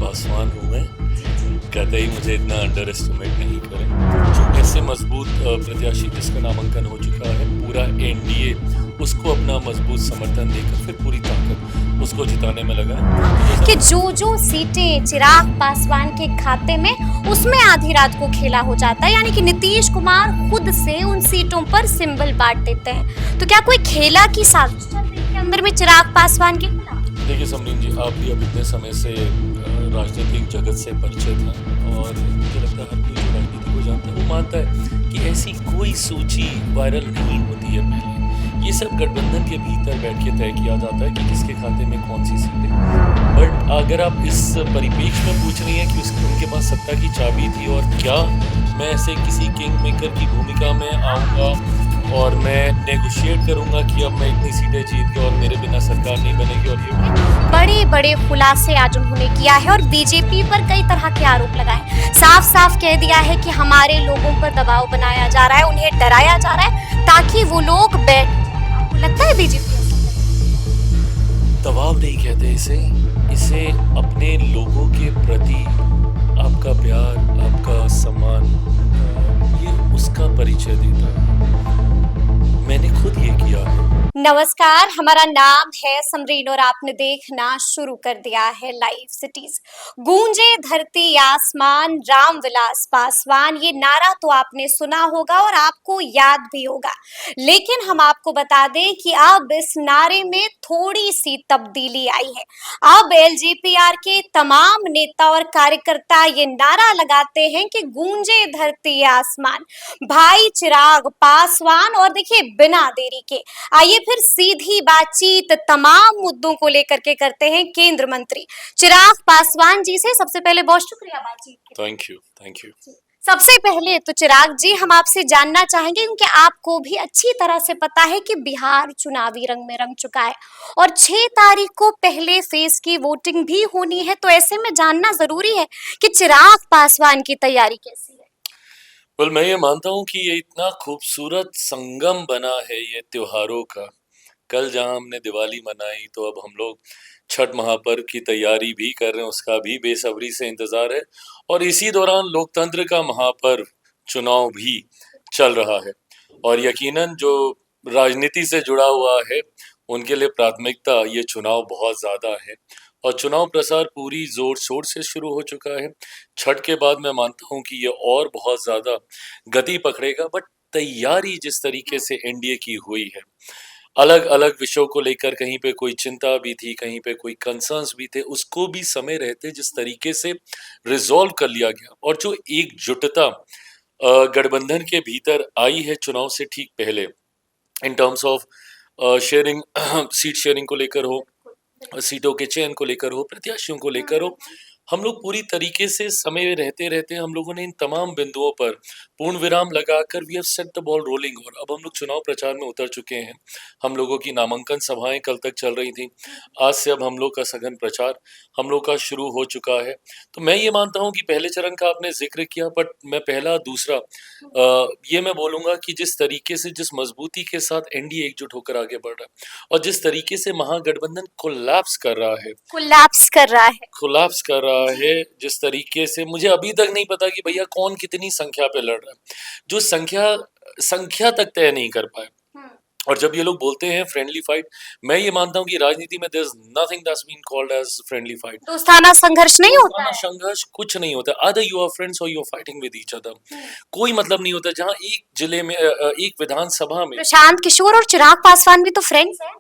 पासवान हूँ मैं। कतई मुझे इतना अंडर एस्टिमेट नहीं करें। जो ऐसे मजबूत प्रत्याशी जिसका नामांकन हो चुका है, पूरा एनडीए उसको अपना मजबूत समर्थन देकर फिर पूरी ताकत उसको जिताने में लगा है कि जो सीटें चिराग पासवान के खाते में उसमें आधी रात को खेला हो जाता है, यानी कि नीतीश कुमार खुद से उन सीटों पर सिंबल बांट देते हैं। तो क्या कोई खेला की साजिश चल रही है अंदर में चिराग पासवान के खिलाफ? देखिए समरीन जी, आप भी अब इतने समय से राजनीतिक जगत से परिचित हैं और मुझे लगता है हर कोई जो राजनीति को जानता है वो मानता है कि ऐसी कोई सूची वायरल नहीं होती है। पहले ये सब गठबंधन के भीतर बैठ के तय किया जाता है कि किसके खाते में कौन सी सीटें। बट अगर आप इस परिपेक्ष में पूछ रही हैं कि उनके पास सत्ता की चाबी थी और क्या मैं ऐसे किसी किंग मेकर की भूमिका में आऊँगा और मैं नेगोशिएट करूंगा कि अब मैं इतनी सीटें जीत के और मेरे बिना सरकार नहीं बनेगी। और ये बड़े बड़े खुलासे आज उन्होंने किया है और बीजेपी पर कई तरह के आरोप लगाए। साफ साफ कह दिया है कि हमारे लोगों पर दबाव बनाया जा रहा है, उन्हें डराया जा रहा है ताकि वो लोग बैठ जाएं। आपको लगता है बीजेपी दबाव नहीं कहते इसे अपने लोगों के प्रति आपका प्यार, आपका सम्मान, ये उसका परिचय देता है। मैंने खुद ये किया है। नमस्कार, हमारा नाम है समरीन और आपने देखना शुरू कर दिया है लाइव सिटीज। गूंजे धरती आसमान, रामविलास पासवान, ये नारा तो आपने सुना होगा और आपको याद भी होगा। लेकिन हम आपको बता दें कि अब इस नारे में थोड़ी सी तब्दीली आई है। अब एलजेपीआर के तमाम नेता और कार्यकर्ता ये नारा लगाते हैं कि गूंजे धरती आसमान, भाई चिराग पासवान। और देखिए, बिना देरी के आइए फिर सीधी बातचीत तमाम मुद्दों को लेकर के करते हैं केंद्र मंत्री चिराग पासवान जी से। सबसे पहले बहुत शुक्रिया बातचीत के लिए। Thank you. सबसे पहले तो चिराग जी, हम आपसे जानना चाहेंगे क्योंकि आपको भी अच्छी तरह से पता है कि बिहार चुनावी रंग में रंग चुका है और 6 तारीख को पहले फेज की वोटिंग भी होनी है। तो ऐसे में जानना जरूरी है कि चिराग पासवान की तैयारी कैसी है। well, मैं ये मानता हूँ कि ये इतना खूबसूरत संगम बना है ये त्योहारों का। कल जहाँ हमने दिवाली मनाई तो अब हम लोग छठ महापर्व की तैयारी भी कर रहे हैं, उसका भी बेसब्री से इंतजार है। और इसी दौरान लोकतंत्र का महापर्व चुनाव भी चल रहा है और यकीनन जो राजनीति से जुड़ा हुआ है उनके लिए प्राथमिकता ये चुनाव बहुत ज्यादा है और चुनाव प्रसार पूरी जोर शोर से शुरू हो चुका है। छठ के बाद मैं मानता हूँ कि ये और बहुत ज्यादा गति पकड़ेगा। बट तैयारी जिस तरीके से एनडीए की हुई है, अलग अलग विषयों को लेकर कहीं पे कोई चिंता भी थी, कहीं पे कोई कंसर्न्स भी थे, उसको भी समय रहते जिस तरीके से रिजॉल्व कर लिया गया और जो एकजुटता गठबंधन के भीतर आई है चुनाव से ठीक पहले, in terms of sharing, seat sharing को लेकर हो, सीटों के चयन को लेकर हो, प्रत्याशियों को लेकर हो, हम लोग पूरी तरीके से समय रहते रहते हम लोगों ने इन तमाम बिंदुओं पर पूर्ण विराम लगाकर we have set the ball rolling और अब हम लोग चुनाव प्रचार में उतर चुके हैं। हम लोगों की नामांकन सभाएं कल तक चल रही थी, आज से अब हम लोग का सघन प्रचार हम लोग का शुरू हो चुका है। तो मैं ये मानता हूं कि पहले चरण का आपने जिक्र किया, बट मैं पहला दूसरा ये मैं बोलूंगा कि जिस तरीके से, जिस मजबूती के साथ एनडीए एकजुट होकर आगे बढ़ रहा है और जिस तरीके से महागठबंधन कोलैप्स कर रहा है, जिस तरीके से मुझे अभी तक नहीं पता कि भैया कौन कितनी संख्या पे लड़ रहा है, जो संख्या तक तय नहीं कर पाए। और जब ये लोग बोलते हैं फ्रेंडली फाइट, मैं ये मानता हूँ कि राजनीति में there is nothing that's been called as friendly fight. दोस्ताना संघर्ष नहीं होता है। संघर्ष कुछ नहीं होता। आदर यू आर फ्रेंड्स और you are fighting with each other. कोई मतलब नहीं होता। जहाँ एक जिले में एक विधानसभा में प्रशांत किशोर और चिराग पासवान भी तो फ्रेंड्स हैं।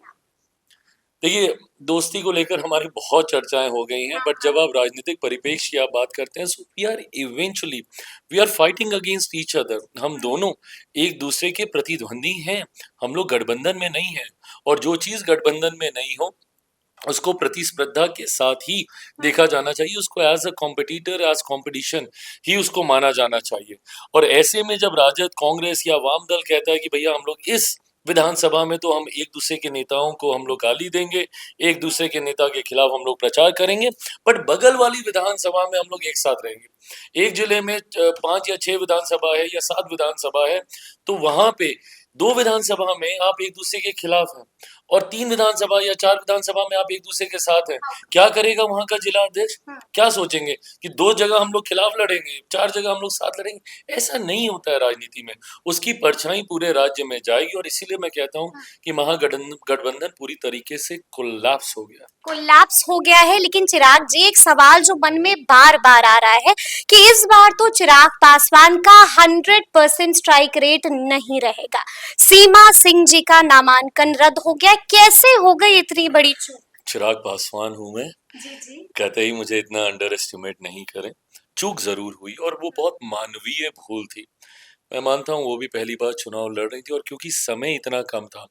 देखिए, दोस्ती को लेकर हमारी बहुत चर्चाएं हो गई हैं, बट जब आप राजनीतिक परिप्रेक्ष्य की आप बात करते हैं, so we are fighting against each other. हम दोनों एक दूसरे के प्रतिद्वंदी हैं, हम लोग गठबंधन में नहीं हैं। और जो चीज गठबंधन में नहीं हो उसको प्रतिस्पर्धा के साथ ही देखा जाना चाहिए, उसको as a competitor, as competition ही उसको माना जाना चाहिए। और ऐसे में जब राजद, कांग्रेस या वाम दल कहता है कि भैया हम लोग इस विधानसभा में तो हम एक दूसरे के नेताओं को हम लोग गाली देंगे, एक दूसरे के नेता के खिलाफ हम लोग प्रचार करेंगे, बट बगल वाली विधानसभा में हम लोग एक साथ रहेंगे। एक जिले में 5 या 6 विधानसभा है या 7 विधानसभा है, तो वहां पे 2 विधानसभा में आप एक दूसरे के खिलाफ हैं और 3 विधानसभा या 4 विधानसभा में आप एक दूसरे के साथ हैं, क्या करेगा वहां का जिला अध्यक्ष? क्या सोचेंगे कि 2 जगह हम लोग खिलाफ लड़ेंगे, 4 जगह हम लोग साथ लड़ेंगे? ऐसा नहीं होता है राजनीति में। उसकी परछाई पूरे राज्य में जाएगी और इसीलिए मैं कहता हूँ कि गठबंधन पूरी तरीके से कोलैप्स हो गया। कोलैप्स हो गया है। लेकिन चिराग जी, एक सवाल जो मन में बार बार आ रहा है कि इस बार तो चिराग पासवान का 100% स्ट्राइक रेट नहीं रहेगा। सीमा सिंह जी का नामांकन रद्द हो गया। कैसे हो गई इतनी बड़ी चूक? चिराग पासवान हूं मैं, जी। कहते ही मुझे इतना अंडर एस्टिमेट नहीं करें। चूक जरूर हुई और वो बहुत मानवीय भूल थी। मैं मानता हूँ वो भी पहली बार चुनाव लड़ रही थी और क्योंकि समय इतना कम था,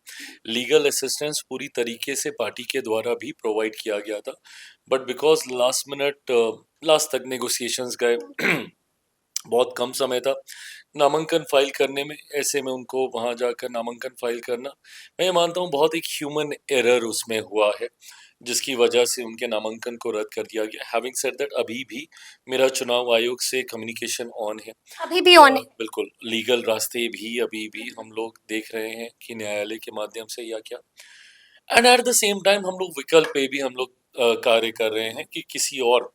लीगल असिस्टेंस पूरी तरीके से पार्टी के द्वारा भी प्रोवाइड किया गया था, बट बिकॉज लास्ट तक नेगोशिएशंस गए बहुत कम समय था नामांकन फाइल करने में। ऐसे में उनको वहां जाकर नामांकन फाइल करना, मैं ये मानता हूँ बहुत एक ह्यूमन एरर उसमें हुआ है, जिसकी वजह से उनके नामांकन को रद्द कर दिया गया। हैविंग सेड दैट, अभी भी मेरा चुनाव आयोग से कम्युनिकेशन ऑन है। अभी भी ऑन है। बिल्कुल लीगल रास्ते भी अभी भी हम लोग देख रहे हैं कि न्यायालय के माध्यम से या क्या, and at the same time हम लोग विकल्प पे भी हम लोग कार्य कर रहे हैं कि किसी और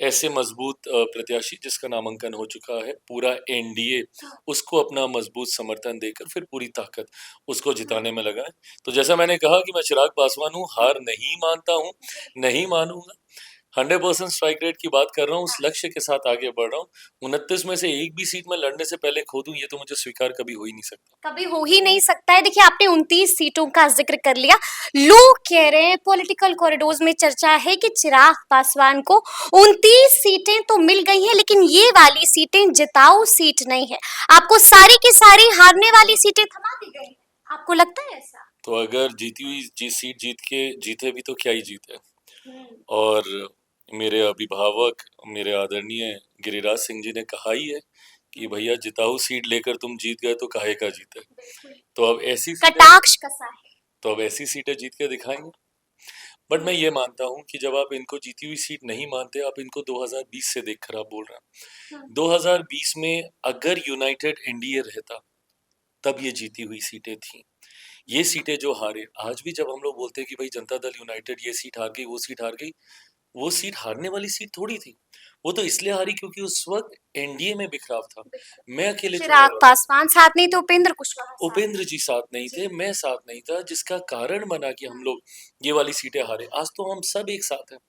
ऐसे मजबूत प्रत्याशी जिसका नामांकन हो चुका है, पूरा एनडीए उसको अपना मजबूत समर्थन देकर फिर पूरी ताकत उसको जिताने में लगाए। तो जैसा मैंने कहा कि मैं चिराग पासवान हूँ, हार नहीं मानता हूँ, नहीं मानूंगा। 100% स्ट्राइक रेट की बात कर रहा हूँ, उस लक्ष्य के साथ आगे बढ़ रहा हूँ। 29 में से एक भी सीट में लड़ने से पहले खो दूं, ये तो मुझे स्वीकार कभी हो ही नहीं सकता। कभी हो ही नहीं सकता है। देखिए, आपने 29 सीटों का जिक्र कर लिया। लोग कह रहे हैं, पॉलिटिकल कॉरिडोर्स में चर्चा है कि चिराग पासवान को 29 सीटें तो मिल गई हैं, लेकिन ये वाली सीटें जिताऊ सीट नहीं है। आपको सारी की सारी हारने वाली सीटें थमा दी गई हैं। आपको लगता है ऐसा? तो अगर जीती हुई सीट जीते भी तो क्या ही जीते। और मेरे अभिभावक, मेरे आदरणीय गिरिराज सिंह जी ने कहा ही है कि भैया जिताऊ सीट लेकर तुम जीत गए तो काहे का जीते। तो अब कटाक्ष कसा है। तो अब ऐसी सीटें जीत के दिखाएंगे। बट मैं ये मानता हूँ कि जब आप इनको जीती हुई सीट नहीं मानते, आप इनको 2020 से देखकर आप बोल रहे हैं। 2020 में अगर यूनाइटेड एनडीए रहता तब ये जीती हुई सीटें थी। ये सीटें जो हारे, आज भी जब हम लोग बोलते हैं कि भाई जनता दल यूनाइटेड ये सीट हार गई, वो सीट हार गई, वो सीट हारने वाली सीट थोड़ी थी। वो तो इसलिए हारी क्योंकि उस वक्त एनडीए में बिखराव था। मैं अकेले चिराग पासवान साथ नहीं तो उपेंद्र जी साथ नहीं थे, मैं साथ नहीं था, जिसका कारण बना कि हम लोग ये वाली सीटें हारे। आज तो हम सब एक साथ हैं,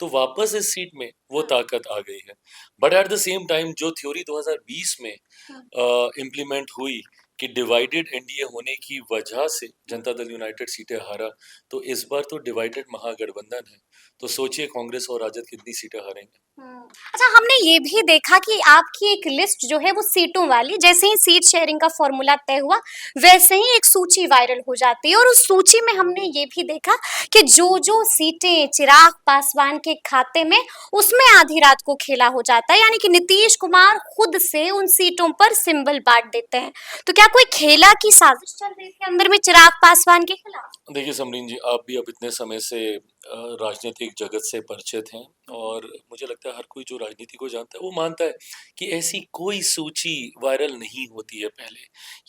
तो वापस इस सीट में वो ताकत आ गई है। But at the same time जो थ्योरी 2020 में इम्प्लीमेंट हुई कि डिवाइडेड एनडीए होने की वजह से जनता दल यूनाइटेड सीटें हारा, तो इस बार तो डिवाइडेड महागठबंधन है, तो सोचिए कांग्रेस और राजद कितनी सीटें हारेंगे। अच्छा, हमने ये भी देखा कि आपकी एक लिस्ट जो है वो सीटों वाली, जैसे ही सीट शेयरिंग का फॉर्मूला तय हुआ वैसे ही एक सूची वायरल हो जाती है, और उस सूची में हमने ये भी देखा कि जो जो सीटें चिराग पासवान के खाते में, उसमें आधी रात को खेला हो जाता है। यानी कि नीतीश कुमार खुद से उन सीटों पर सिंबल बांट देते हैं। तो क्या कोई खेला की साजिश चल रही थी अंदर में चिराग पासवान के खिलाफ? देखिए समरीन जी, आप भी अब इतने समय से राजनीतिक जगत से परिचित हैं, और मुझे लगता है हर कोई जो राजनीति को जानता है वो मानता है कि ऐसी कोई सूची वायरल नहीं होती है। पहले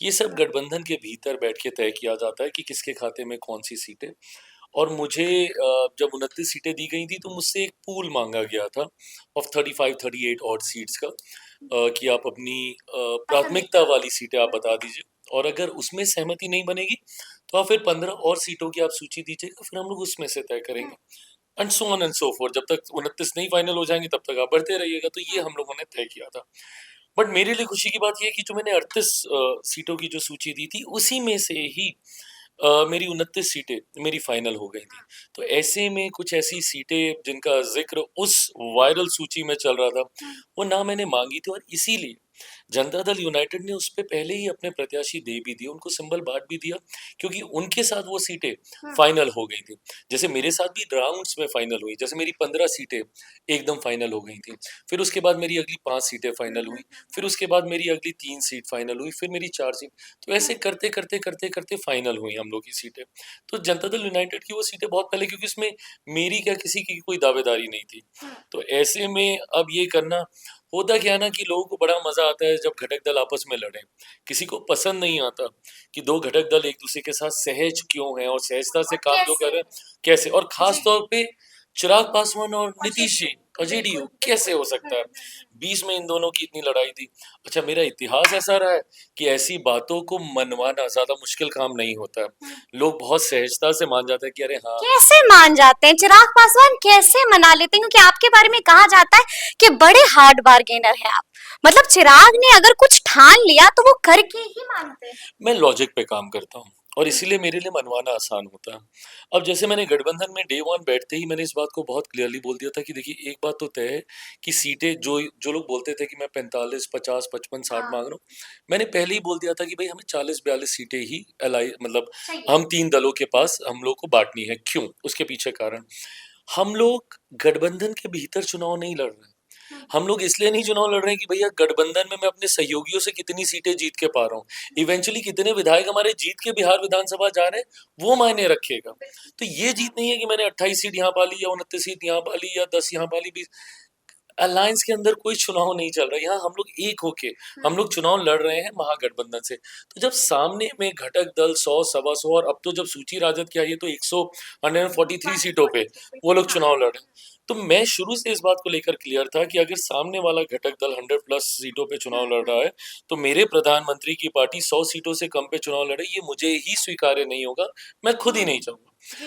ये सब गठबंधन के भीतर बैठ के तय किया जाता है कि किसके खाते में कौन सी सीटें। और मुझे जब 29 सीटें दी गई थी तो मुझसे एक पूल मांगा गया था ऑफ 35-38 ऑड सीट्स का, कि आप अपनी प्राथमिकता वाली सीटें आप बता दीजिए, और अगर उसमें सहमति नहीं बनेगी तो आप फिर 15 और सीटों की आप सूची दीजिएगा, फिर हम लोग उसमें से तय करेंगे, and so on and so fourth. जब तक 29 नहीं फाइनल हो जाएंगे तब तक आप बढ़ते रहिएगा। तो ये हम लोगों ने तय किया था। बट मेरे लिए खुशी की बात यह है कि जो मैंने 38 सीटों की जो सूची दी थी, उसी में से ही मेरी 29 सीटें मेरी फाइनल हो गई थी। तो ऐसे में कुछ ऐसी सीटें जिनका जिक्र उस वायरल सूची में चल रहा था, वो ना मैंने मांगी थी, और इसीलिए जनता दल यूनाइटेड ने उस पे पहले ही अपने प्रत्याशी दे भी दिए, उनको सिंबल बांट भी दिया, क्योंकि उनके साथ वो सीटें फाइनल हो गई थी। जैसे मेरे साथ भी राउंड्स में फाइनल हुई, जैसे मेरी 15 सीटें एकदम फाइनल हो गई थी, फिर उसके बाद मेरी अगली 5 सीटें फाइनल हुई, फिर उसके बाद मेरी अगली 3 सीट फाइनल हुई, फिर मेरी 4 सीट, तो ऐसे करते करते करते करते फाइनल हुई हम लोग की सीटें। तो जनता दल यूनाइटेड की वो सीटें बहुत पहले, क्योंकि इसमें मेरी क्या किसी की कोई दावेदारी नहीं थी। तो ऐसे में अब ये करना, होता क्या है ना कि लोगों को बड़ा मजा आता है जब घटक दल आपस में लड़े। किसी को पसंद नहीं आता कि दो घटक दल एक दूसरे के साथ सहज क्यों हैं और सहजता से और काम जो कर रहे हैं कैसे, और खास जी तौर पे चिराग पासवान और और नीतीश जी और जेडीयू बिल्कुल कैसे बिल्कुल हो सकता है। बीच में इन दोनों की इतनी लड़ाई थी। अच्छा, मेरा इतिहास ऐसा रहा है कि ऐसी बातों को मनवाना ज्यादा मुश्किल काम नहीं होता है। लोग बहुत सहजता से मान जाते हैं कि अरे हाँ। कैसे मान जाते हैं चिराग पासवान, कैसे मना लेते हैं? क्योंकि आपके बारे में कहा जाता है कि बड़े हार्ड बार्गेनर हैं आप। मतलब चिराग ने अगर कुछ ठान लिया तो वो करके ही मानते हैं। मैं लॉजिक पे काम करता हूँ और इसीलिए मेरे लिए मनवाना आसान होता है। अब जैसे मैंने गठबंधन में डे वन बैठते ही मैंने इस बात को बहुत क्लियरली बोल दिया था कि देखिए, एक बात तो तय है कि सीटें जो जो लोग बोलते थे कि मैं 45 50 55 60 हाँ मांग रहा हूँ, मैंने पहले ही बोल दिया था कि भाई हमें 40 42 सीटें ही अलाई, मतलब चाहिए। हम तीन दलों के पास हम लोग को बांटनी है। क्यों? उसके पीछे कारण, हम लोग गठबंधन के भीतर चुनाव नहीं लड़ रहे हैं। हम लोग इसलिए नहीं चुनाव लड़ रहे हैं कि भैया गठबंधन में मैं अपने सहयोगियों से कितनी सीटें जीत के पा रहा हूँ, इवेंचुअली कितने विधायक हमारे जीत के बिहार विधानसभा जा रहे हैं वो मायने रखेगा। तो ये जीत नहीं है कि मैंने 28 सीट यहाँ पा ली या 29 सीट यहाँ पा ली या 10 यहाँ पा ली 20। अलायंस के अंदर कोई चुनाव नहीं चल रहा, यहाँ हम लोग एक होके हम लोग चुनाव लड़ रहे हैं महागठबंधन से। तो जब सामने में घटक दल 100 सवा 100 और अब तो जब सूची राजद की आई है तो 143 सीटों पे वो लोग चुनाव लड़ रहे हैं। तो मैं शुरू से इस बात को लेकर क्लियर था कि अगर सामने वाला घटक दल 100 प्लस सीटों पे चुनाव लड़ रहा है तो मेरे प्रधानमंत्री की पार्टी 100 सीटों से कम पे चुनाव लड़े, ये मुझे ही स्वीकार्य नहीं होगा, मैं खुद ही नहीं चाहूंगा।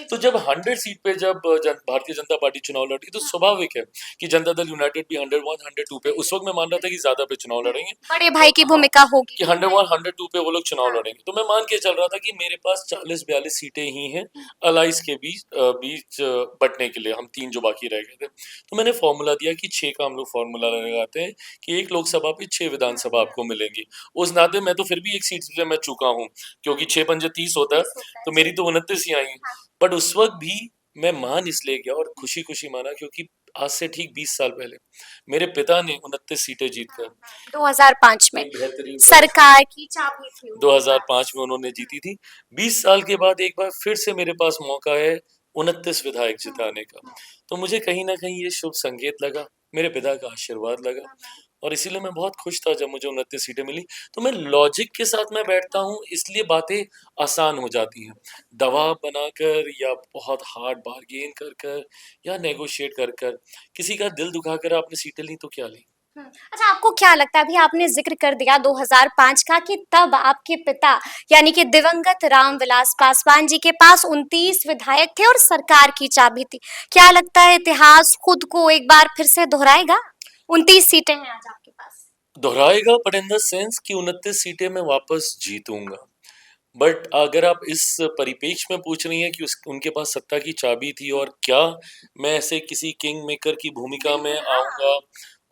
तो जब 100 सीट पे जब भारतीय जनता पार्टी चुनाव लड़ी तो स्वाभाविक है कि जनता दल यूनाइटेड भी 101 102 पे, उस वक्त मैं मान रहा था कि ज्यादा पे चुनाव लड़ेंगे, बड़े तो भाई की हाँ भूमिका होगी। कि 101 102 पे वो लोग चुनाव हाँ लड़ेंगे। तो मैं मान के चल रहा था कि मेरे पास 40 42 सीटें ही हैं अलाइस के बीच बटने के लिए, हम तीन जो बाकी रह गए थे। तो मैंने फॉर्मूला दिया कि 6 का हम लोग फॉर्मूला लगाते हैं कि एक लोकसभा पे 6 विधानसभा आपको मिलेंगी। उस नाते मैं तो फिर भी एक सीट से मैं चूका हूँ, क्योंकि 6 पंजे 30 होता है, 30 होता है तो जी। मेरी तो 29 ही आई। हाँ बट उस वक्त भी मैं मान इसलिए गया और खुशी खुशी माना क्योंकि आज से ठीक 20 साल पहले मेरे पिता ने 29 सीटें जीत कर 2005 में एक बेहतरीन सरकार की चाबी थी उनके पास। 2005 में उन्होंने जीती थी। 20 साल के बाद एक बार फिर से मेरे पास मौका है 29 विधायक जिताने का। तो मुझे कहीं न कहीं ये शुभ संकेत लगा, मेरे पिता का आशीर्वाद लगा और इसीलिए मैं बहुत खुश था जब मुझे 29 सीटें मिली। तो मैं लॉजिक के साथ मैं बैठता हूँ, इसलिए बातें आसान हो जाती हैं। दबाव बनाकर या बहुत हार्ड बार्गेन कर कर या नेगोशिएट कर कर किसी का दिल दुखाकर आपने सीटें ली तो क्या ली? अच्छा, आपको क्या लगता है, अभी आपने जिक्र कर दिया 2005 का, कि तब आपके पिता यानी कि दिवंगत रामविलास पासवान जी के पास 29 विधायक थे और सरकार की चाबी थी। क्या लगता है इतिहास खुद को एक बार फिर से दोहराएगा? 29 सीटें हैं आज आपके पास। दोहराएगा, बट इन द सेंस कि 29 सीटें मैं वापस जीतूंगा। बट अगर आप इस परिपेक्ष में पूछ रही हैं कि उनके पास सत्ता की चाबी थी और क्या मैं ऐसे किसी किंग मेकर की भूमिका में बिल्कुल हाँ। आऊंगा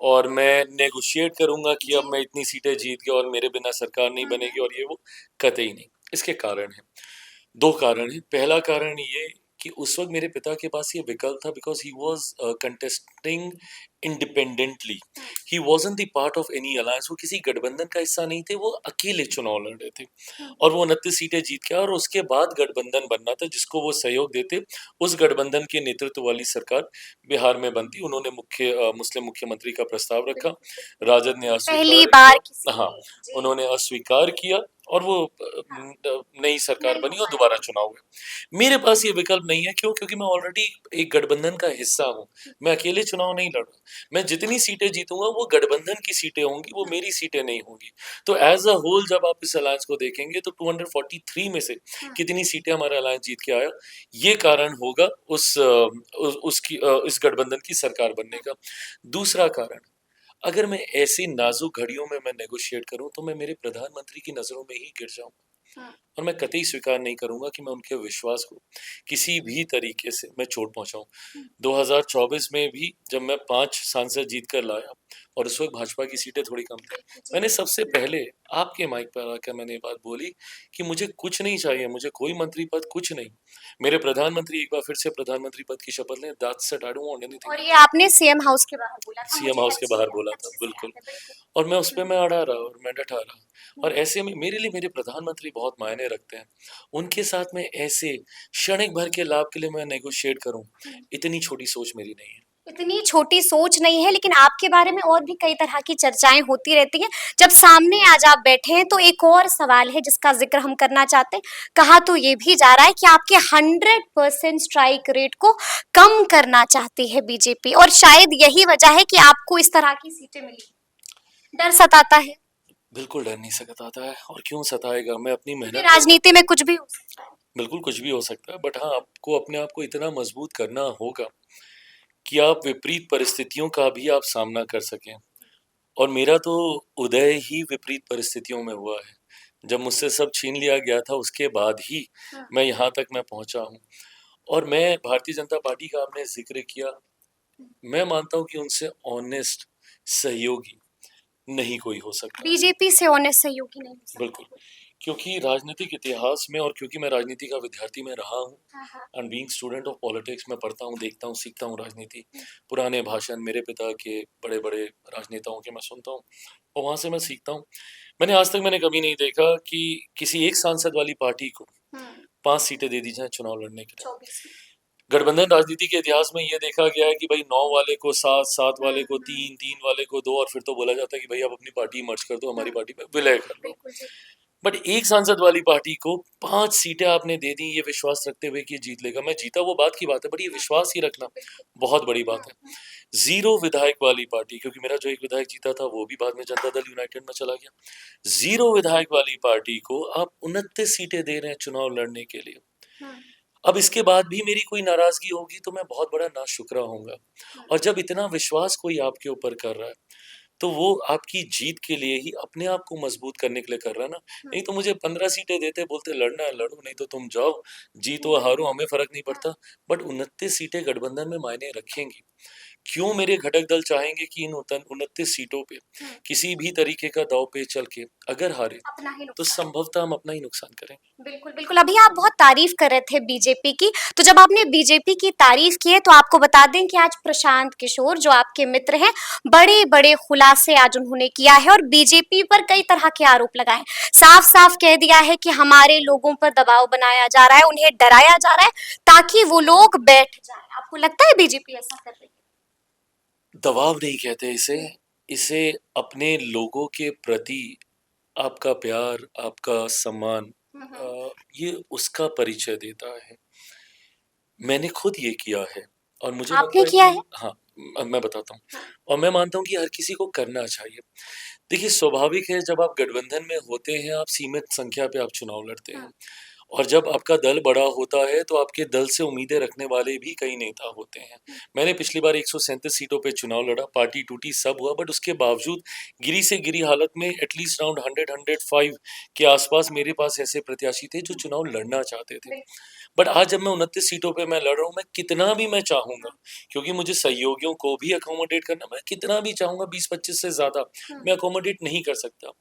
और मैं नेगोशिएट करूंगा कि जी। अब मैं इतनी सीटें जीत गया और मेरे बिना सरकार नहीं बनेगी और ये वो, कतई नहीं। इसके कारण है, दो कारण है। पहला कारण ये कि उस वक्त मेरे पिता के पास ये विकल्प था, because he was contesting independently, he wasn't the part of any alliance, वो किसी गठबंधन का हिस्सा नहीं थे, वो अकेले चुनाव लड़ रहे थे और वो 29 सीटें जीत के आए और उसके बाद गठबंधन बनना था जिसको वो सहयोग देते, उस गठबंधन के नेतृत्व वाली सरकार बिहार में बनती। उन्होंने मुस्लिम मुख्यमंत्री का प्रस्ताव रखा, राजद ने पहली अस्वीकार बार किया। किसी हाँ, ने जी उन्होंने अस्वीकार किया और वो हाँ नई सरकार नहीं हो बनी और पाया। दोबारा चुनाव हुए। मेरे पास ये विकल्प नहीं है। क्यों? क्योंकि मैं ऑलरेडी एक गठबंधन का हिस्सा हूँ, मैं अकेले चुनाव नहीं लड़ रहा। मैं जितनी सीटें जीतूंगा वो गठबंधन की सीटें होंगी, वो मेरी सीटें नहीं होंगी। तो एज अ होल जब आप इस अलायंस को देखेंगे तो 243 में से कितनी सीटें हमारा अलायंस जीत के आया, ये कारण होगा इस गठबंधन की सरकार बनने का। दूसरा कारण, अगर मैं ऐसी नाजुक घड़ियों में मैं नेगोशिएट करूं तो मैं मेरे प्रधानमंत्री की नजरों में ही गिर जाऊंगा और मैं कतई स्वीकार नहीं करूंगा कि मैं उनके विश्वास को किसी भी तरीके से मैं चोट पहुंचाऊं। 2024 में भी जब मैं 5 सांसद जीत कर लाया और उस वक्त भाजपा की सीटें थोड़ी कम थी, मैंने सबसे पहले आपके माइक पर आकर मैंने ये बात बोली कि मुझे कुछ नहीं चाहिए, मुझे कोई मंत्री पद कुछ नहीं, मेरे प्रधानमंत्री एक बार फिर से प्रधानमंत्री पद की शपथ लें, that's it, I don't want anything और ये एल्स। आपने सीएम हाउस के बाहर बोला था, सीएम मुझे हाउस के अच्छी बाहर है, बोला था, अच्छे से बिल्कुल। याद है बिल्कुल। और मैं उस पे मैं अड़ा रहा और मैं डटा रहा। और ऐसे में मेरे लिए मेरे प्रधानमंत्री बहुत मायने रखते हैं। उनके साथ में ऐसे क्षणिक भर के लाभ के लिए मैं नेगोशिएट करूं, इतनी छोटी सोच मेरी नहीं है। इतनी छोटी सोच नहीं है, लेकिन आपके बारे में और भी कई तरह की चर्चाएं होती रहती हैं। जब सामने आज आप बैठे हैं तो एक और सवाल है जिसका जिक्र हम करना चाहते हैं। कहा तो ये भी जा रहा है कि आपके 100% स्ट्राइक रेट को कम करना चाहती है बीजेपी, और शायद यही वजह है कि आपको इस तरह की सीटें मिली। डर सताता है बिल्कुल डर नहीं सताता है, और क्यों सताएगा। मैं अपनी क्योंकि मेहनत राजनीति में कुछ भी हो सकता है। बिल्कुल कुछ भी हो सकता है, बट हाँ, आपको अपने आप को इतना मजबूत करना होगा कि आप विपरीत परिस्थितियों का भी आप सामना कर सकें। और मेरा तो उदय ही विपरीत परिस्थितियों में हुआ है। जब मुझसे सब छीन लिया गया था, उसके बाद ही मैं यहाँ तक मैं पहुँचा हूँ। और मैं भारतीय जनता पार्टी का आपने ज़िक्र किया, मैं मानता हूँ कि उनसे ऑनेस्ट सहयोगी नहीं कोई हो सकता। बीजेपी से ऑनेस्ट सहयोगी नहीं हो सकता। बिल्कुल, क्योंकि राजनीतिक इतिहास में, और क्योंकि मैं राजनीति का विद्यार्थी में रहा हूँ, and being student of politics, मैं पढ़ता हूँ, देखता हूँ, सीखता हूँ राजनीति। पुराने भाषण मेरे पिता के, बड़े बड़े राजनेताओं के मैं सुनता हूँ, और वहाँ से मैं सीखता हूँ। मैंने आज तक कभी नहीं देखा कि किसी एक सांसद वाली पार्टी को 5 सीटें दे दी जाएं चुनाव लड़ने के लिए। गठबंधन राजनीति के इतिहास में ये देखा गया है कि भाई 9 वाले को 7, 7 वाले को 3, 3 वाले को 2, और फिर तो बोला जाता है कि भाई आप अपनी पार्टी मर्ज कर दो, हमारी पार्टी में विलय कर लो। बट एक सांसद वाली पार्टी को 5 सीटें आपने दे दी, ये विश्वास रखते हुए कि ये जीत लेगा। मैं जीता वो बात की बात है, बट ये विश्वास ही रखना बहुत बड़ी बात है। 0 विधायक वाली पार्टी, क्योंकि मेरा जो एक विधायक जीता था वो भी बाद में जनता दल यूनाइटेड में चला गया। 0 विधायक वाली पार्टी को आप 29 सीटें दे रहे हैं चुनाव लड़ने के लिए। अब इसके बाद भी मेरी कोई नाराजगी होगी तो मैं बहुत बड़ा नाशुक्रा होऊंगा। और जब इतना विश्वास कोई आपके ऊपर कर रहा है, तो वो आपकी जीत के लिए ही, अपने आप को मजबूत करने के लिए कर रहा है ना। नहीं तो मुझे 15 सीटें देते, बोलते लड़ना है लड़ो, नहीं तो तुम जाओ, जीतो हारो हमें फर्क नहीं पड़ता। बट 29 सीटें गठबंधन में मायने रखेंगी। क्यों मेरे घटक दल चाहेंगे कि इन 29 सीटों पे किसी भी तरीके का दाव पेच चल के अगर हारे, तो संभवतः हम अपना ही नुकसान करें। बिल्कुल बिल्कुल। अभी आप बहुत तारीफ कर रहे थे बीजेपी की, तो जब आपने बीजेपी की तारीफ की है तो आपको बता दें कि आज प्रशांत किशोर जो आपके मित्र हैं, बड़े बड़े खुलासे आज उन्होंने किया है और बीजेपी पर कई तरह के आरोप लगाए। साफ साफ कह दिया है कि हमारे लोगों पर दबाव बनाया जा रहा है, उन्हें डराया जा रहा है ताकि वो लोग बैठ जाए। आपको लगता है बीजेपी ऐसा कर रही है? दबाव नहीं कहते इसे, इसे अपने लोगों के प्रति आपका प्यार, आपका सम्मान, ये उसका परिचय देता है। मैंने खुद ये किया है, और मुझे आपने लगता है किया कि है? हाँ, मैं बताता हूँ। और मैं मानता हूँ कि हर किसी को करना चाहिए। देखिए, स्वाभाविक है, जब आप गठबंधन में होते हैं, आप सीमित संख्या पे आप चुनाव लड़ते हैं। और जब आपका दल बड़ा होता है, तो आपके दल से उम्मीदें रखने वाले भी कई नेता होते हैं। मैंने पिछली बार 137 सीटों पे चुनाव लड़ा, पार्टी टूटी, सब हुआ, बट उसके बावजूद गिरी से गिरी हालत में एटलीस्ट अराउंड 100-105 के आसपास मेरे पास ऐसे प्रत्याशी थे जो चुनाव लड़ना चाहते थे। बट आज जब मैं 29 सीटों पे मैं लड़ रहा हूँ, मैं कितना भी मैं चाहूंगा, क्योंकि मुझे सहयोगियों को भी अकोमोडेट करना, मैं कितना भी चाहूंगा 20-25 से ज्यादा मैं अकोमोडेट नहीं कर सकता।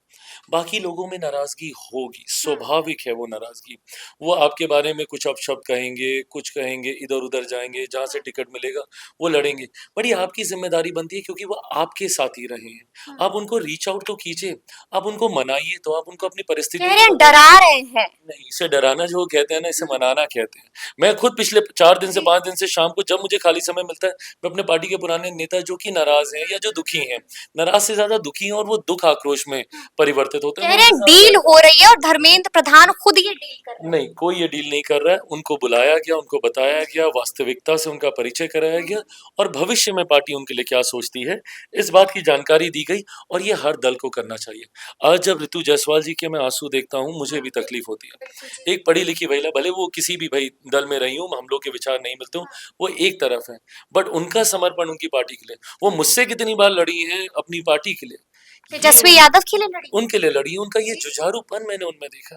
बाकी लोगों में नाराजगी होगी, स्वाभाविक है वो नाराजगी। वो आपके बारे में कुछ अपशब्द कहेंगे, कुछ कहेंगे, इधर उधर जाएंगे, जहां से टिकट मिलेगा वो लड़ेंगे। बट ये आपकी जिम्मेदारी बनती है, क्योंकि वो आपके साथ ही रहे हैं। आप उनको रीच आउट तो कीजिए, आप उनको मनाइए, तो आप उनको अपनी परिस्थिति कह रहे हैं डरा रहे हैं। नहीं, इसे डराना जो कहते हैं ना, इसे मनाना कहते हैं। मैं खुद पिछले 4 दिन से 5 दिन से शाम को जब मुझे खाली समय मिलता है, मैं अपने पार्टी के पुराने नेता जो कि नाराज हैं या जो दुखी हैं, नाराज से ज्यादा दुखी हैं, और वो दुख आक्रोश में परिवर्तित होते हैं। कह रहे हैं डील हो रही है और धर्मेंद्र प्रधान खुद ये डील कर रहे हैं। नहीं, कोई ये डील नहीं कर रहा है। उनको बुलाया गया, उनको बताया गया, वास्तविकता से उनका परिचय कराया गया, और भविष्य में पार्टी उनके लिए क्या सोचती है, इस बात की जानकारी दी गई। और ये हर दल को करना चाहिए। आज जब ऋतु जायसवाल जी के मैं आंसू देखता हूँ, मुझे भी तकलीफ होती है। एक पढ़ी लिखी महिला, भले वो किसी भी भाई दल में रही हूँ, हम लोग के विचार नहीं मिलते हूँ, वो एक तरफ है, बट उनका समर्पण उनकी पार्टी के लिए, वो मुझसे कितनी बार लड़ी है अपनी पार्टी के लिए, तेजस्वी यादव के लिए लड़ी, उनके लिए लड़ी, उनका ये जुझारूपन मैंने उनमें देखा।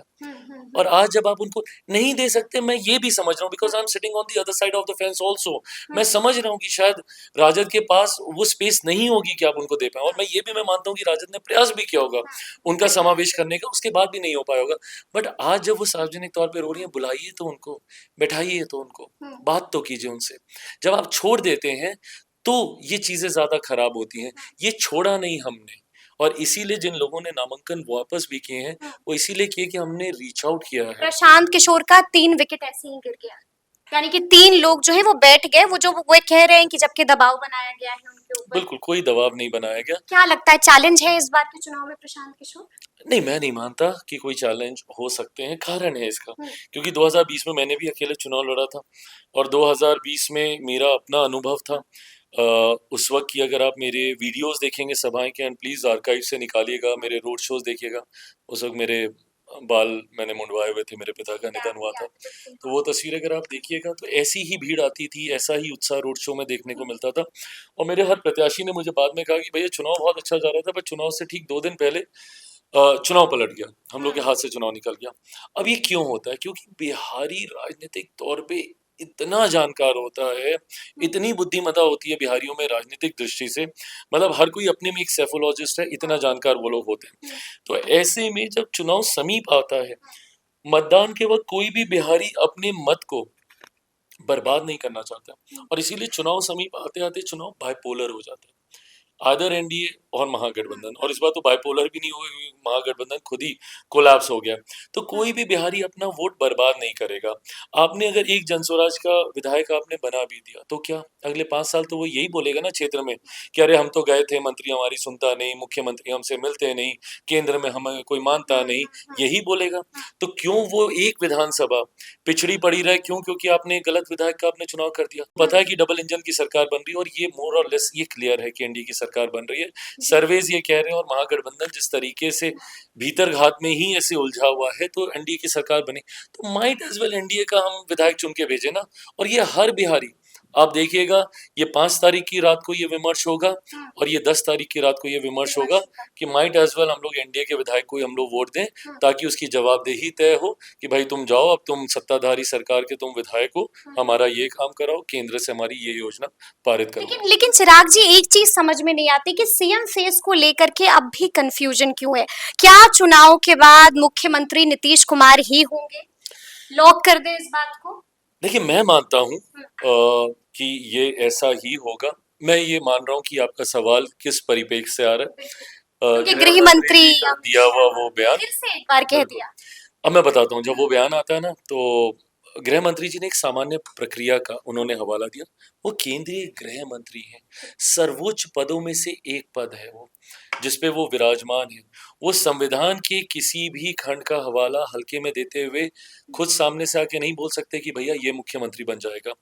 और आज जब आप उनको नहीं दे सकते, मैं ये भी समझ रहा हूँ, because I am sitting on the other side of the fence also. मैं समझ रहा हूँ कि शायद राजद के पास वो स्पेस नहीं होगी कि आप उनको दे पाए, और मैं ये भी मैं मानता हूँ कि राजद ने प्रयास भी किया होगा उनका समावेश करने का, उसके बाद भी नहीं हो पाया होगा। बट आज जब वो सार्वजनिक तौर पर रो रही है, बुलाइए तो उनको, बैठाइए तो उनको, बात तो कीजिए उनसे। जब आप छोड़ देते हैं तो ये चीजें ज्यादा खराब होती हैं। ये छोड़ा नहीं हमने, और इसीलिए जिन लोगों ने नामांकन वापस भी किए हैं, वो इसीलिए किए कि हमने रीच आउट किया है। प्रशांत किशोर का 3 विकेट ऐसे ही गिर गया। यानी कि 3 लोग जो है वो बैठ गए, वो कह रहे हैं कि जबकि दबाव बनाया गया है उनके ऊपर। बिल्कुल, कोई दबाव नहीं बनाया गया। क्या लगता है चैलेंज है इस बार के चुनाव में प्रशांत किशोर? नहीं, मैं नहीं मानता कि कोई चैलेंज हो सकते हैं, कारण है इसका। हुँ। क्योंकि 2020 में मैंने भी अकेले चुनाव लड़ा था और 2020 में मेरा अपना अनुभव था। उस वक़्त की अगर आप मेरे वीडियोज़ देखेंगे सभाएँ के, एंड प्लीज़ आर्काइव से निकालिएगा, मेरे रोड शोज़ देखिएगा। उस वक़्त मेरे बाल मैंने मुंडवाए हुए थे, मेरे पिता का निधन हुआ था। तो वो तस्वीर अगर आप देखिएगा तो ऐसी ही भीड़ आती थी, ऐसा ही उत्साह रोड शो में देखने को मिलता था। और मेरे हर प्रत्याशी ने मुझे बाद में कहा कि भैया चुनाव बहुत अच्छा जा रहा था, पर चुनाव से ठीक 2 दिन पहले चुनाव पलट गया, हम लोग के हाथ से चुनाव निकल गया। अब ये क्यों होता है? क्योंकि बिहारी राजनीतिक तौर पे इतना जानकार होता है, इतनी बुद्धिमत्ता होती है बिहारियों में राजनीतिक दृष्टि से, मतलब हर कोई अपने में एक सेफोलॉजिस्ट है, इतना जानकार वो लोग होते हैं। तो ऐसे में जब चुनाव समीप आता है, मतदान के वक़्त कोई भी बिहारी अपने मत को बर्बाद नहीं करना चाहता, और इसीलिए चुनाव समीप आते-आते चुनाव बाइपोलर हो जाता है। आइदर एनडीए और महागठबंधन, और इस बार तो बाइपोलर भी नहीं हुए, महागठबंधन खुद ही कोलैप्स हो गया। तो कोई भी बिहारी अपना वोट बर्बाद नहीं करेगा। आपने अगर एक जनस्वराज का विधायक आपने बना भी दिया तो क्या अगले 5 साल तो वो यही बोलेगा ना क्षेत्र में कि अरे हम तो गए थे, मंत्री हमारी सुनता नहीं, मुख्यमंत्री हमसे मिलते नहीं, केंद्र में हमें कोई मानता नहीं, यही बोलेगा। तो क्यों वो एक विधानसभा पिछड़ी पड़ी रहे? क्यों? क्योंकि आपने गलत विधायक का आपने चुनाव कर दिया। पता है कि डबल इंजन की सरकार बन रही है, और ये मोर और लेस ये क्लियर है कि एनडीए की सरकार बन रही है। सर्वेज ये कह रहे हैं, और महागठबंधन जिस तरीके से भीतर घात में ही ऐसे उलझा हुआ है, तो एनडीए की सरकार बनी तो माइट एज वेल एनडीए का हम विधायक चुन के भेजे ना। और ये हर बिहारी, आप देखिएगा, ये 5 तारीख की रात को ये विमर्श होगा और ये 10 तारीख की रात को ये विमर्श होगा कि माइट एज वेल हम लोग एनडीए के विधायक को ही हम लोग वोट दें, ताकि उसकी जवाबदेही तय हो कि भाई तुम जाओ, अब तुम सत्ताधारी सरकार के तुम विधायक हो, हमारा ये काम कराओ, केंद्र से हमारी ये योजना पारित करो। लेकिन चिराग जी, एक चीज समझ में नहीं आती कि सीएम फेस को लेकर के अब भी कंफ्यूजन क्यों है? क्या चुनाव के बाद मुख्यमंत्री नीतीश कुमार ही होंगे? लॉक कर दें इस बात को? देखिए, मैं मानता हूँ कि ये ऐसा ही होगा। मैं ये मान रहा हूँ कि आपका सवाल किस परिप्रेक्ष्य से आ रहा है। क्योंकि गृह मंत्री का दिया हुआ वो बयान, फिर से एक बार कह बिल्कुल। दिया। अब मैं बताता हूँ, जब वो बयान आता है ना, तो गृह मंत्री जी ने एक सामान्य प्रक्रिया का उन्होंने हवाला दिया। वो केंद्रीय गृह मंत्री हैं, सर्वोच्च पदों में से एक पद है वो, जिसपे वो विराजमान है। वो संविधान के किसी भी खंड का हवाला हल्के में देते हुए खुद सामने से आके नहीं बोल सकते कि भैया ये मुख्यमंत्री बन जाएगा।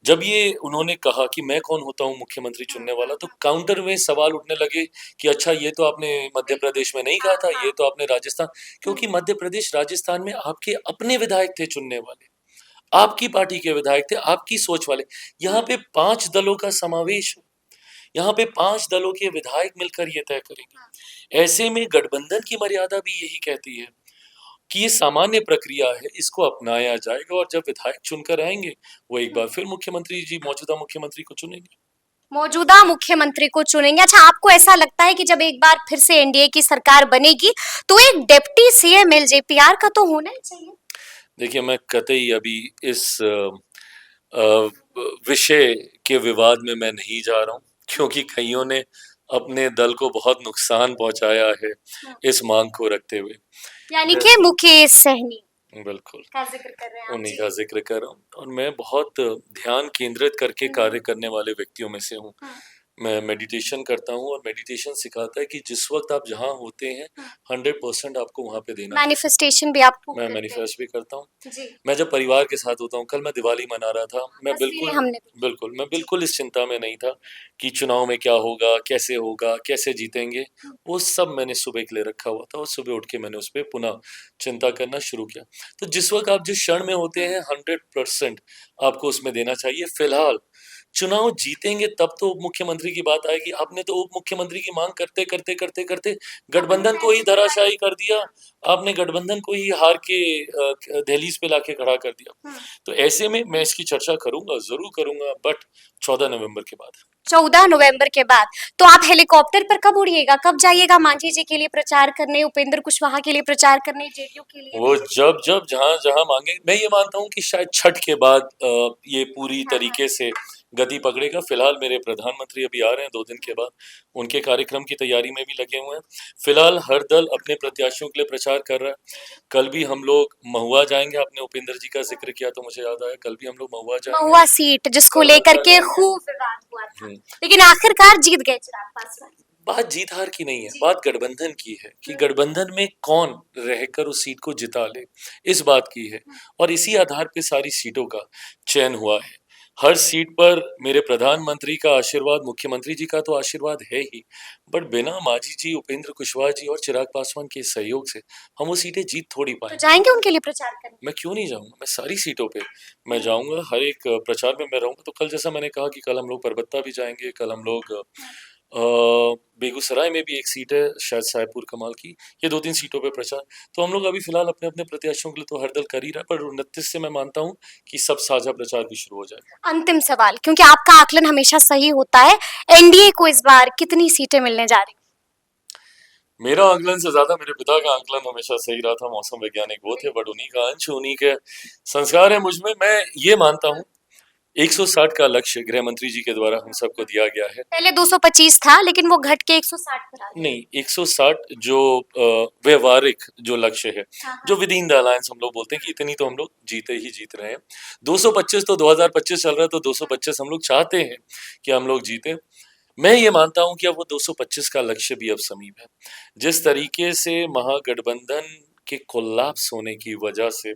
जब ये उन्होंने कहा कि मैं कौन होता हूँ मुख्यमंत्री चुनने वाला, तो काउंटर में सवाल उठने लगे कि अच्छा, ये तो आपने मध्य प्रदेश में नहीं कहा था, ये तो आपने राजस्थान, क्योंकि मध्य प्रदेश राजस्थान में आपके अपने विधायक थे चुनने वाले, आपकी पार्टी के विधायक थे, आपकी सोच वाले। यहाँ पे 5 दलों का समावेश, यहाँ पे 5 दलों के विधायक मिलकर ये तय करेंगे। ऐसे में गठबंधन की मर्यादा भी यही कहती है कि ये सामान्य प्रक्रिया है, इसको अपनाया जाएगा, और जब विधायक चुनकर आएंगे, वो एक बार फिर मुख्यमंत्री जी, मौजूदा मुख्यमंत्री को चुनेंगे। मौजूदा मुख्यमंत्री को चुनेंगे। अच्छा, आपको ऐसा लगता है कि जब एक बार फिर से एनडीए की सरकार बनेगी तो एक डिप्टी सीएम एलजेपीआर का तो होना ही चाहिए? देखिए, मैं कतई अभी इस विषय के विवाद में मैं नहीं जा रहा हूँ, क्योंकि कईयों ने अपने दल को बहुत नुकसान पहुंचाया है इस मांग को रखते हुए। यानी कि मुकेश सहनी बिल्कुल, का जिक्र कर रहे हैं आप? उन्हीं जी। का जिक्र कर रहा हूँ, और मैं बहुत ध्यान केंद्रित करके कार्य करने वाले व्यक्तियों में से हूँ। मैं मेडिटेशन करता हूँ, और मेडिटेशन सिखाता है कि जिस वक्त आप जहाँ होते हैं 100% आपको वहाँ पे देना चाहिए। मैनिफेस्टेशन भी आप खूब मैं करते हैं। मैनिफेस्ट भी करता हूँ। जी। मैं जब परिवार के साथ होता हूँ, कल मैं दिवाली मना रहा था, मैं तस्वीरें हमने भी। मैं बिल्कुल इस चिंता में नहीं था कि चुनाव में क्या होगा, कैसे जीतेंगे। वो सब मैंने सुबह के लिए रखा हुआ था, और सुबह उठ के मैंने उस पे पुनः चिंता करना शुरू किया। तो जिस वक़्त आप जिस क्षण में होते हैं 100% आपको उसमें देना चाहिए। फिलहाल चुनाव जीतेंगे तब तो उप मुख्यमंत्री की बात आएगी। आपने तो उप मुख्यमंत्री की माँग करते गठबंधन को ही धराशायी कर दिया। आपने गठबंधन को ही हार के दहलीज पे लाके खड़ा कर दिया। तो ऐसे में मैं इसकी चर्चा करूँगा, ज़रूर करूँगा, बट 14 नवंबर के बाद। 14 नवंबर के बाद। तो आप हेलीकॉप्टर पर कब उड़िएगा? कब जाइएगा मांझी जी के लिए प्रचार करने, उपेंद्र कुशवाहा के लिए प्रचार करने, जेडीयू के लिए? वो जब जहाँ-जहाँ माँगे, मैं ये मानता हूँ कि शायद छठ के बाद ये पूरी तरीके से गति पकड़ेगा। फिलहाल मेरे प्रधानमंत्री अभी आ रहे हैं 2 दिन के बाद, उनके कार्यक्रम की तैयारी में भी लगे हुए हैं। फिलहाल हर दल अपने प्रत्याशियों के लिए प्रचार कर रहा है। कल भी हम लोग महुआ जाएंगे, आपने उपेंद्र जी का जिक्र किया तो मुझे याद आया, कल भी हम लोग महुआ जाएंगे। महुआ सीट जिसको लेकर के खूब विवाद हुआ था, लेकिन आखिरकार जीत गए चिराग पासवान। बात जीत हार की नहीं है, बात गठबंधन की है कि गठबंधन में कौन रहकर उस सीट को जिता ले, इस बात की है। और इसी आधार पे सारी सीटों का चयन हुआ है। हर सीट पर मेरे प्रधानमंत्री का आशीर्वाद, मुख्यमंत्री जी का तो आशीर्वाद है ही, बट बिना मांझी जी, उपेंद्र कुशवाहा जी और चिराग पासवान के सहयोग से हम वो सीटें जीत थोड़ी तो पाएंगे। जाएंगे उनके लिए प्रचार करने? मैं क्यों नहीं जाऊंगा, मैं सारी सीटों पे मैं जाऊंगा, हर एक प्रचार में मैं रहूंगा। तो कल जैसा मैंने कहा कि कल हम लोग परबत्ता भी जाएंगे, कल हम लोग बेगूसराय में भी एक सीट है शायद साहेबपुर कमाल की, ये 2-3 सीटों पे प्रचार। तो हम लोग अभी फिलहाल अपने अपने प्रत्याशियों के लिए तो हर दल कर ही रहा है, पर 29 से मैं मानता हूँ कि सब साझा प्रचार भी शुरू हो जाएगा। अंतिम सवाल, क्योंकि आपका आकलन हमेशा सही होता है, एनडीए को इस बार कितनी सीटें मिलने जा रही? मेरा आकलन से ज्यादा मेरे पिता का आकलन हमेशा सही रहा था, मौसम वैज्ञानिक वो थे, बट उन्हीं का अंश, उन्हीं के संस्कार है मुझ में। मैं ये मानता हूँ 160 का लक्ष्य गृह मंत्री जी के द्वारा हम सबको दिया गया है। पहले 225 था, लेकिन वो घट के 160 पर आ गया। नहीं, 160 जो व्यवहारिक जो लक्ष्य है, जो विद इन द अलायंस हम लोग बोलते हैं कि इतनी तो हम लोग जीते ही जीत रहे हैं। 225 तो 2025 चल रहा है, तो 225 हम लोग चाहते हैं कि हम लोग जीते। मैं ये मानता हूं कि अब वो 225 का लक्ष्य भी अब समीप है। जिस तरीके से महागठबंधन के कोलैप्स होने की वजह से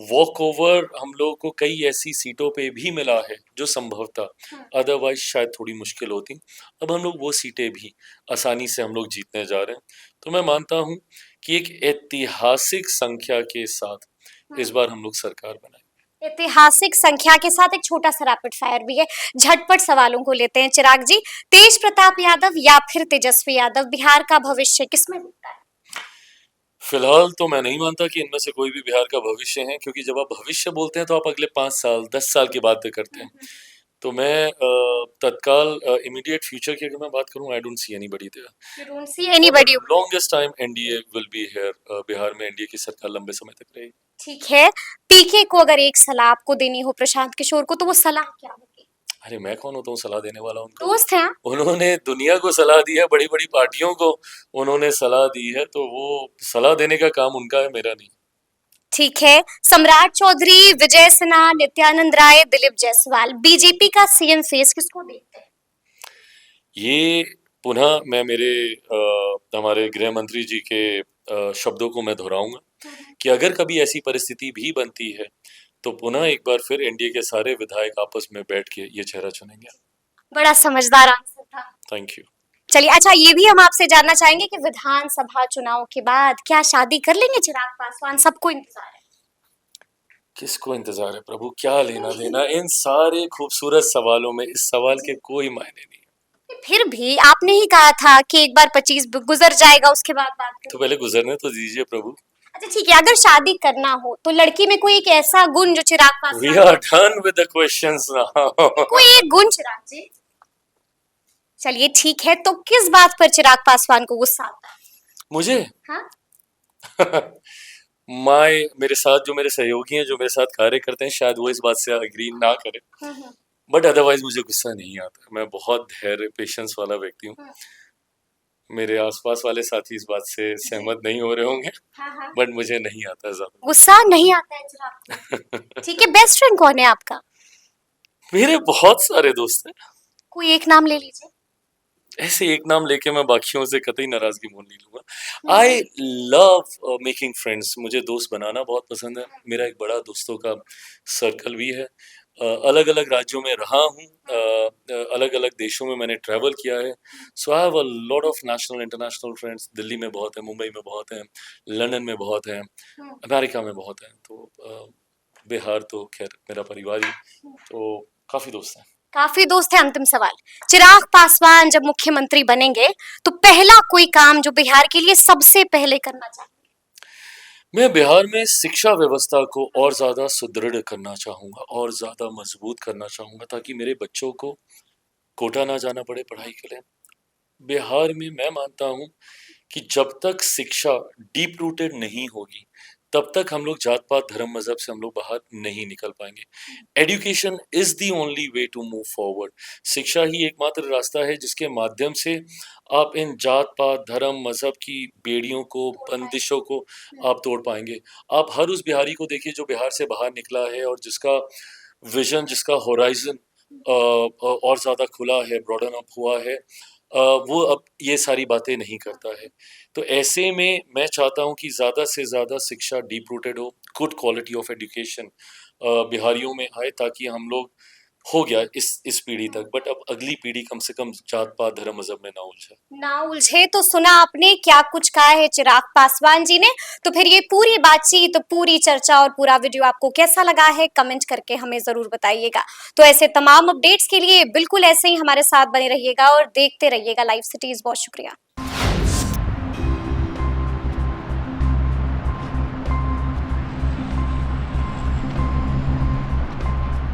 वॉक ओवर हम लोगों को कई ऐसी सीटों पे भी मिला है जो संभवतः अदरवाइज शायद थोड़ी मुश्किल होती, अब हम लोग वो सीटें भी आसानी से हम लोग जीतने जा रहे हैं। तो मैं मानता हूं कि एक ऐतिहासिक संख्या के साथ इस बार हम लोग सरकार बनाए। ऐतिहासिक संख्या के साथ एक छोटा सा रैपिड फायर भी है, झटपट सवालों को लेते हैं। चिराग जी, तेज प्रताप यादव या फिर तेजस्वी यादव, बिहार का भविष्य किसमें दिखता है? फिलहाल तो मैं नहीं मानता कि इनमें से कोई भी बिहार का भविष्य है, क्योंकि जब आप भविष्य बोलते हैं तो आप अगले 5 साल 10 साल की बातें करते हैं। तो मैं तत्काल इमीडिएट फ्यूचर की अगर मैं बात करूं, I don't see anybody there. You don't see anybody. Longest time NDA will be here, Bihar में एनडीए की सरकार लंबे समय तक रहेगी। ठीक है, पीके को अगर एक सलाह आपको देनी हो प्रशांत किशोर को, तो वो सलाह क्या होगी? अरे मैं कौन होता हूँ सलाह देने वाला उनको? दोस्त हैं आप? उन्होंने दुनिया को सलाह दी है, बड़ी बड़ी पार्टियों को उन्होंने सलाह दी है, तो वो सलाह देने का काम उनका है, मेरा नहीं। ठीक है, सम्राट चौधरी, विजय सिन्हा, नित्यानंद राय, दिलीप जायसवाल, बीजेपी का सीएम फेस किसको देखते हैं? ये पुनः मैं मेरे हमारे गृह मंत्री जी के शब्दों को मैं दोहराऊंगा कि अगर कभी ऐसी परिस्थिति भी बनती है तो पुनः एक बार फिर एनडीए के सारे विधायक आपस में बैठ के ये चेहरा चुनेंगे। बड़ा समझदार आंसर था। Thank you. चलिए, अच्छा ये भी हम आपसे जानना चाहेंगे कि विधानसभा चुनाव के बाद क्या शादी कर लेंगे चिराग पासवान? सबको इंतजार है। किसको इंतजार है प्रभु, क्या लेना देना इन सारे खूबसूरत सवालों में, इस सवाल के कोई मायने नहीं। फिर भी आपने ही कहा था कि एक बार 25 गुजर जाएगा, उसके बाद बात तो करेंगे। पहले गुजरने तो दीजिए प्रभु। अच्छा ठीक है, अगर शादी करना हो तो लड़की में कोई एक ऐसा गुण जो Chirag V Paswan, are done with the questions now. कोई एक गुण चिराग जी। चलिए ठीक है, तो किस बात पर चिराग पासवान को गुस्सा आता है? मुझे हाँ? मेरे साथ जो मेरे सहयोगी हैं, जो मेरे साथ कार्य करते हैं, शायद वो इस बात से एग्री ना करें, बट अदरवाइज मुझे गुस्सा नहीं आता। मैं बहुत धैर्य, पेशेंस वाला व्यक्ति हूँ। मेरे आसपास वाले साथी इस बात से सहमत नहीं हो रहे होंगे, बट मुझे नहीं आता ज्यादा गुस्सा नहीं आता है चिराग को। ठीक है, बेस्ट फ्रेंड कौन है आपका? मेरे बहुत सारे दोस्त हैं। कोई एक नाम ले लीजिए। ऐसे एक नाम लेके मैं बाकियों से कतई नाराजगी मोल नहीं लूंगा। आई लव मेकिंग फ्रेंड्स, मुझे दोस्त बनाना बहुत पसंद है। मेरा एक बड़ा दोस्तों का सर्कल भी है। अलग अलग राज्यों में रहा हूँ, अलग अलग देशों में मैंने ट्रैवल किया है। So I have a lot of national international friends. Delhi में बहुत है, मुंबई में बहुत है, लंदन में बहुत है, अमेरिका में बहुत है। तो बिहार तो खैर मेरा परिवार ही, तो काफी दोस्त हैं। काफी दोस्त है। अंतिम सवाल, चिराग पासवान जब मुख्यमंत्री बनेंगे तो पहला कोई काम जो बिहार के लिए सबसे पहले करना चाहेंगे? मैं बिहार में शिक्षा व्यवस्था को और ज्यादा सुदृढ़ करना चाहूंगा, और ज्यादा मजबूत करना चाहूंगा, ताकि मेरे बच्चों को कोटा ना जाना पड़े पढ़ाई के लिए। बिहार में मैं मानता हूं कि जब तक शिक्षा डीप रूटेड नहीं होगी, तब तक हम लोग जात पात धर्म मजहब से हम लोग बाहर नहीं निकल पाएंगे। Education is the only way to move forward. शिक्षा ही एकमात्र रास्ता है जिसके माध्यम से आप इन जात पात धर्म मजहब की बेड़ियों को बंदिशों को आप तोड़ पाएंगे। आप हर उस बिहारी को देखिए जो बिहार से बाहर निकला है और जिसका विजन, जिसका होराइजन और ज्यादा खुला है, ब्रॉडन अप हुआ है, वो अब ये सारी बातें नहीं करता है। तो ऐसे में मैं चाहता हूँ कि ज़्यादा से ज़्यादा शिक्षा डीप रूटेड हो, गुड क्वालिटी ऑफ एजुकेशन बिहारियों में आए, ताकि हम लोग हो गया इस पीढ़ी तक, बट अब अगली पीढ़ी कम से कम जात पात धर्म मजहब में ना उलझे। ना उलझे। तो सुना आपने क्या कुछ कहा है चिराग पासवान जी ने। तो फिर ये पूरी बातचीत, पूरी चर्चा और पूरा वीडियो आपको कैसा लगा है, कमेंट करके हमें जरूर बताइएगा। तो ऐसे तमाम अपडेट्स के लिए बिल्कुल ऐसे ही हमारे साथ बने रहिएगा और देखते रहिएगा लाइव सिटीज। बहुत शुक्रिया।